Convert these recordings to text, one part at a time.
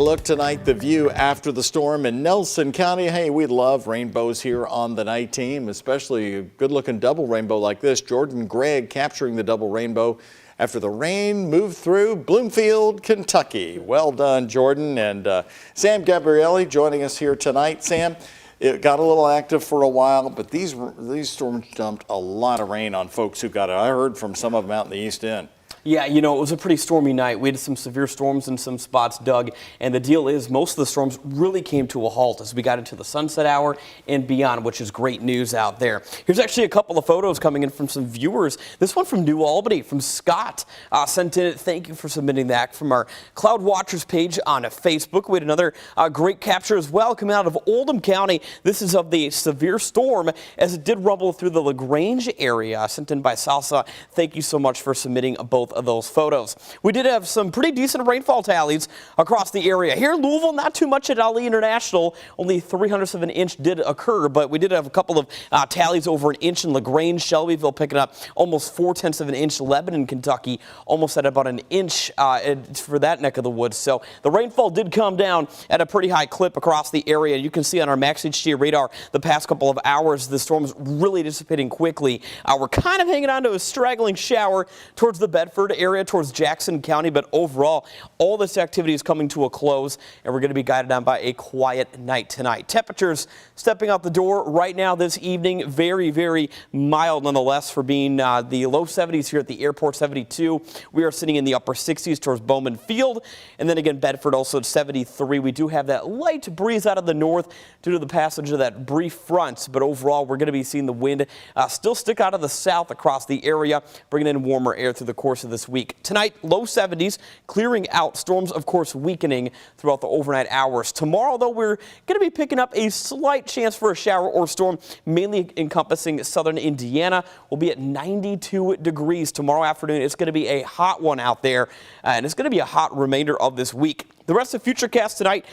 Look tonight, the view after the storm in Nelson County. Hey, we love rainbows here on the night team, especially a good-looking double rainbow like this. Jordan Gregg capturing the double rainbow after the rain moved through Bloomfield, Kentucky. Well done, Jordan. And Sam Gabrielli joining us here tonight. Sam, it got a little active for a while, but these storms dumped a lot of rain on folks who got it. I heard from some of them out in the East End. Yeah, you know, it was a pretty stormy night. We had some severe storms in some spots, Doug, and the deal is most of the storms really came to a halt as we got into the sunset hour and beyond, which is great news out there. Here's actually a couple of photos coming in from some viewers. This one from New Albany, from Scott, sent in. Thank you for submitting that from our Cloud Watchers page on Facebook. We had another great capture as well coming out of Oldham County. This is of the severe storm as it did rumble through the LaGrange area, sent in by Salsa. Thank you so much for submitting both of those photos. We did have some pretty decent rainfall tallies across the area. Here in Louisville, not too much at Ali International. Only 0.03 of an inch did occur, but we did have a couple of tallies over an inch in LaGrange, Shelbyville picking up almost 0.4 of an inch. Lebanon, Kentucky, almost at about an inch for that neck of the woods. So the rainfall did come down at a pretty high clip across the area. You can see on our Max HG radar the past couple of hours, the storm's really dissipating quickly. We're kind of hanging on to a straggling shower towards the Bedford area, towards Jackson County, but overall, all this activity is coming to a close, and we're going to be guided on by a quiet night tonight. Temperatures stepping out the door right now this evening, very, very mild nonetheless for being the low 70s here at the airport, 72. We are sitting in the upper 60s towards Bowman Field, and then again, Bedford also at 73. We do have that light breeze out of the north due to the passage of that brief front, but overall, we're going to be seeing the wind still stick out of the south across the area, bringing in warmer air through the course of this week. Tonight, low 70s, clearing out. Storms, of course, weakening throughout the overnight hours. Tomorrow, though, we're going to be picking up a slight chance for a shower or storm, mainly encompassing southern Indiana. We'll be at 92 degrees tomorrow afternoon. It's going to be a hot one out there, and it's going to be a hot remainder of this week. The rest of Futurecast tonight,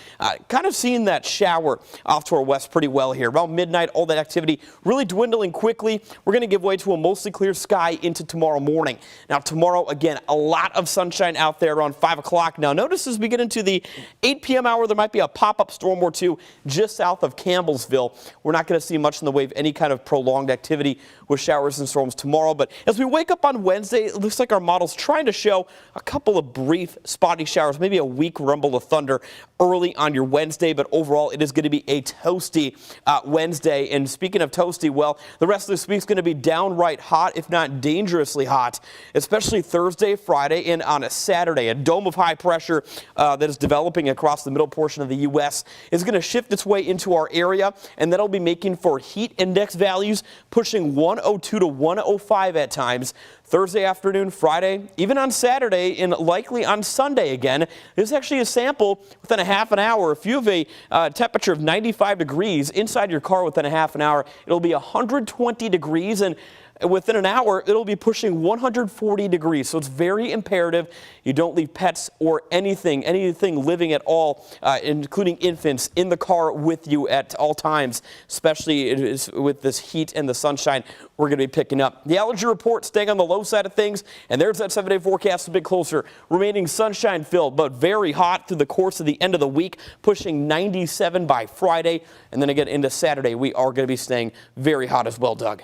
kind of seeing that shower off to our west pretty well here. Around midnight, all that activity really dwindling quickly. We're going to give way to a mostly clear sky into tomorrow morning. Now, tomorrow, again, a lot of sunshine out there around 5 o'clock. Now, notice as we get into the 8 p.m. hour, there might be a pop-up storm or two just south of Campbellsville. We're not going to see much in the way of any kind of prolonged activity with showers and storms tomorrow. But as we wake up on Wednesday, it looks like our model's trying to show a couple of brief spotty showers, maybe a weak rumble of thunder early on your Wednesday, but overall it is going to be a toasty Wednesday. And speaking of toasty, well, the rest of this week's going to be downright hot, if not dangerously hot, especially Thursday, Friday, and on a Saturday. A dome of high pressure that is developing across the middle portion of the U.S. is going to shift its way into our area, and that'll be making for heat index values pushing 102 to 105 at times. Thursday afternoon, Friday, even on Saturday, and likely on Sunday again. This is actually a sample within a half an hour. If you have a temperature of 95 degrees inside your car within a half an hour, it'll be 120 degrees, and within an hour, it'll be pushing 140 degrees. So it's very imperative you don't leave pets or anything living at all, including infants, in the car with you at all times, especially with this heat and the sunshine we're going to be picking up. The allergy report staying on the low side of things, and there's that 7-day forecast a bit closer. Remaining sunshine filled, but very hot through the course of the end of the week, pushing 97 by Friday. And then again into Saturday, we are going to be staying very hot as well, Doug.